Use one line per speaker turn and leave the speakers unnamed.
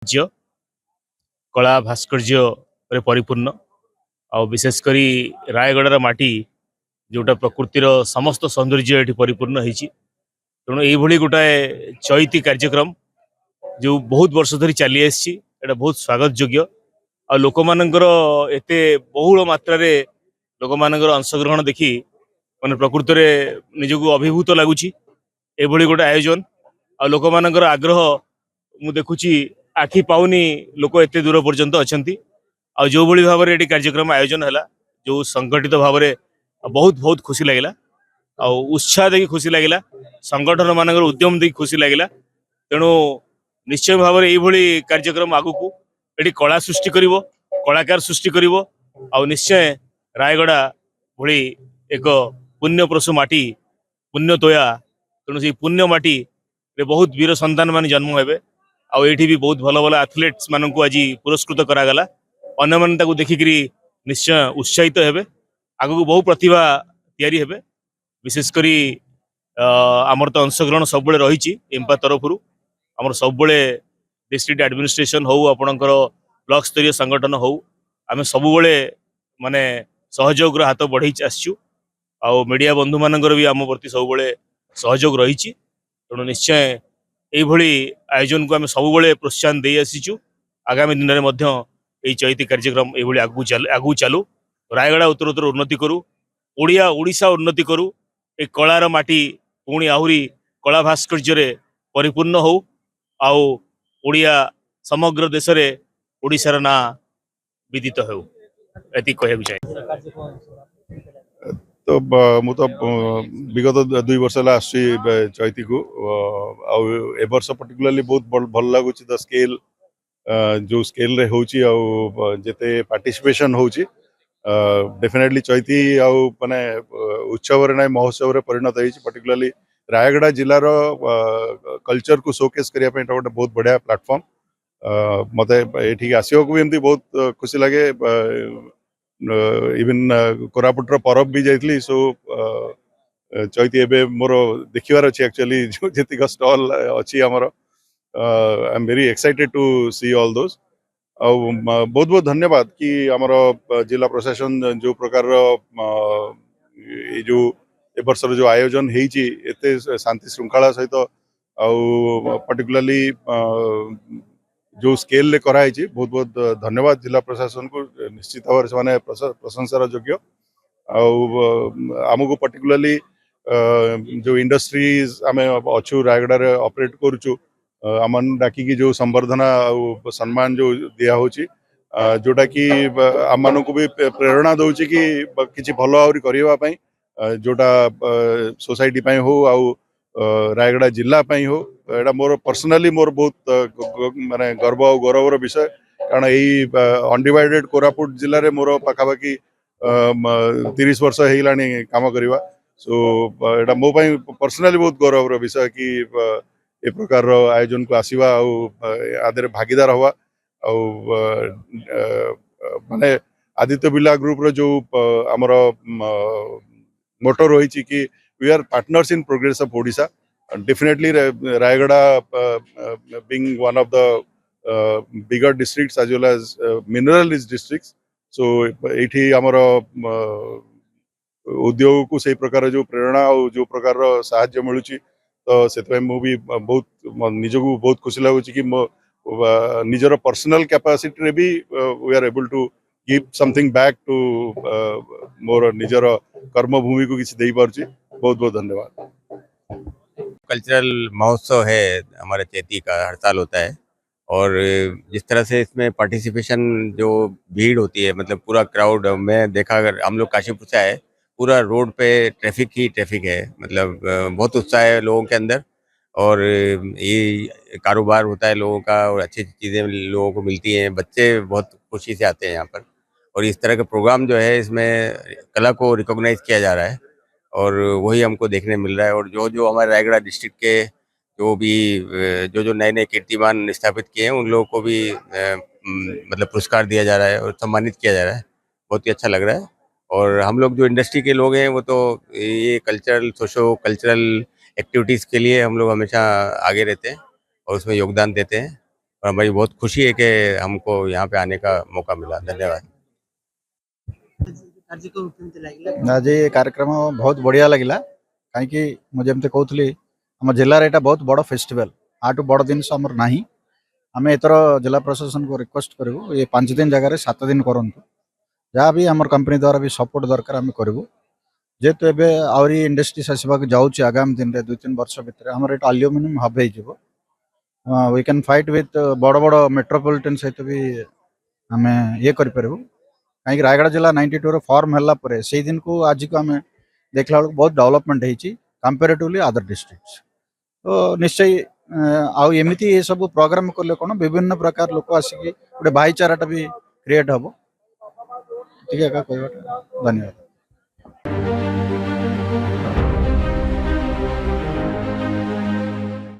राज्य कला भास्कर्य परिपूर्ण आ विशेषकर रायगढ़ माटी जोटा प्रकृतिर समस्त सौंदर्य ये परिपूर्ण होती तेणु ये गोटाए चैती कार्यक्रम जो बहुत वर्ष धरी चली आसी बहुत स्वागत योग्य आ लोक मानकर एते बहुल मात्रा लोक मानकर अंशग्रहण देखी माने प्रकृत में निजक अभिभूत लगुच एभली गोटे आयोजन आ लोक मानकर आग्रह मु देखुची आखि पाउनी लोक एते दूर पर्यंत अच्छा आ जो भली भाव में ये कार्यक्रम आयोजन है जो संगठित भाव में बहुत बहुत खुशी लगे आ उत्साह देखी खुशी लगे संगठन मान उद्यम देखी खुशी लगे तेणु निश्चय भाव में ये कार्यक्रम आगु को ये कला सृष्टि कर कलाकार सृष्टि कर निश्चय रायगड़ा भली एक पुण्य प्रसु माटी पुण्य तोया तेणु से पुण्य माटी रे बहुत वीर संतान मान जन्म हेबे आ एठी भी बहुत भल भल एथलीट्स मान को आज पुरस्कृत करागला अन्य मान ताकू देखिकी निश्चय उत्साहित हेबे आगु बहु प्रतिभा तैयारी हेबे विशेषकर आमर तो अंशग्रहण सब रही एम्पा तरफ आमर सब डिस्ट्रिक्ट एडमिनिस्ट्रेशन हो आपणकर ब्लॉक स्तरीय संगठन हो आम सब माने सहयोग हाथ बढ़ई आसचु आ मीडिया बंधु मानकर भी आम प्रति सब सहयोग रही तेणु निश्चय यही आयोजन को आम सब प्रोत्साहन दे आसीचु आगामी दिन में चैती कार्यक्रम ये आगू चलू रायगड़ा उत्तरोत्तर उन्नति करू ओडिशा उन्नति करू ए कलार माटी पुणी आहुरी कला भास्कर्य परिपूर्ण हो आउ ओडिया समग्र देश रे ओडिशार ना विदित हो एति कहबी चाहे
तो मु तो विगत 2 वर्ष चैती को ए वर्ष पर्टिकुलरली बहुत भल लगुच द स्केल जो स्केल रे होची जेते पार्टिसिपेशन होची डेफिनेटली चैती माने उत्सव रे महोत्सव रे परिणत होईची पर्टिकुलरली रायगड़ा जिलार कल्चर को शोकेस करिया पे गोटे बहुत बढ़िया प्लेटफॉर्म मते एठी आसियो को भी एमती बहुत खुशी लगे इवन कोरापुटर परब भी जाइतली सो चैती एबे मोर देखिवार अछि एक्चुअली जो जेतिक स्टॉल अछि हमर I am very excited to see all those बहुत बहुत धन्यवाद कि हमर जिला प्रशासन जो प्रकार जो ए वर्षर जो आयोजन होती एते शांति श्रृंखला सहित पर्टिकुलरली जो स्केल कराई बहुत बहुत धन्यवाद जिला प्रशासन को निश्चित भाव से प्रशंसार योग्य आमको पर्टिकुलरली जो इंडस्ट्रीज आम अच्छु रायगड़ा ऑपरेट करुचु आम डाकिकी जो संवर्धना सम्मान जो दिया होची जोटा कि आम मान को भी प्रेरणा दौची कि किसी भल आहरी करने जोटा सोसाइटी पाई हो आउ रायगड़ा जिला पाई हो एटा मोर पर्सनली मोर बहुत माने गर्व और गौरवर विषय कारण यही अनडिवाइडेड कोरापुट जिले रे मोर पाखापाखि 30 वर्ष होइलानी काम करवा सो एटा मो पाई पर्सनली बहुत गौरवर विषय कि ए प्रकार आयोजन को आसीबा आदि भागीदार हवा माने आदित्य बिरला ग्रुप रो जो आमर मोटो रही कि we are partners in progress of Odisha definitely Rayagada being one of the bigger districts as well as mineral rich districts so एठी आमर उद्योग को से प्रकार जो प्रेरणा और जो प्रकार साहाय्य मिलुची तो से मु भी बहुत निजको बहुत खुशी लगुच कि निजर पर्सनल कैपेसिटी रे भी we are able to give something back to more निजर कर्मभूमि को किसी दे पारुची बहुत बहुत धन्यवाद।
कल्चरल महोत्सव है हमारे चैती का हर साल होता है और जिस तरह से इसमें पार्टिसिपेशन जो भीड़ होती है मतलब पूरा क्राउड में देखा अगर हम लोग काशीपुर से आए पूरा रोड पे ट्रैफिक ही ट्रैफिक है मतलब बहुत उत्साह है लोगों के अंदर और ये कारोबार होता है लोगों का और अच्छी चीज़ें लोगों को मिलती हैं बच्चे बहुत खुशी से आते हैं यहाँ पर और इस तरह का प्रोग्राम जो है इसमें कला को रिकॉग्नाइज किया जा रहा है और वही हमको देखने मिल रहा है और जो जो हमारे रायगढ़ डिस्ट्रिक्ट के जो भी जो नए नए कीर्तिमान स्थापित किए हैं उन लोगों को भी मतलब पुरस्कार दिया जा रहा है और सम्मानित किया जा रहा है बहुत ही अच्छा लग रहा है और हम लोग जो इंडस्ट्री के लोग हैं वो तो ये कल्चरल सोशो कल्चरल एक्टिविटीज़ के लिए हम लोग हमेशा आगे रहते हैं और उसमें योगदान देते हैं और हमारी बहुत खुशी है कि हमको यहाँ पे आने का मौका मिला। धन्यवाद।
आज ये कार्यक्रम बहुत बढ़िया लगिला कहीं मुझे एमती कहूली आम जिले यहाँ बहुत बड़ फेस्टिवल आठू बड़ दिन आमर ना आम एथर जिला प्रशासन को रिक्वेस्ट करूँ ये 5 दिन जगह 7 दिन करूँ जहाँ भी आम कंपनी द्वारा भी सपोर्ट दरकार आम करूँ जेहेतु एवं आहरी इंडस्ट्रीज आसवाक जाऊँगी आगामी दिन में 2-3 वर्ष भितर आम ये आल्युमिनियम हब हो वी कैन फाइट विथ बड़ बड़ मेट्रोपोलिटन सहित भी आम ये करूँ कहीं रायगढ़ जिला 92 फॉर्म है से दिन को आज को आम देखला बहुत डेवलपमेंट होती कंपेरेटिवली अदर डिस्ट्रिक्ट्स तो निश्चय आउ एमती ये सब प्रोग्राम कले कौन विभिन्न प्रकार लोक आसिक गोटे भाईचाराटा भी क्रिएट हम ठीक है धन्यवाद।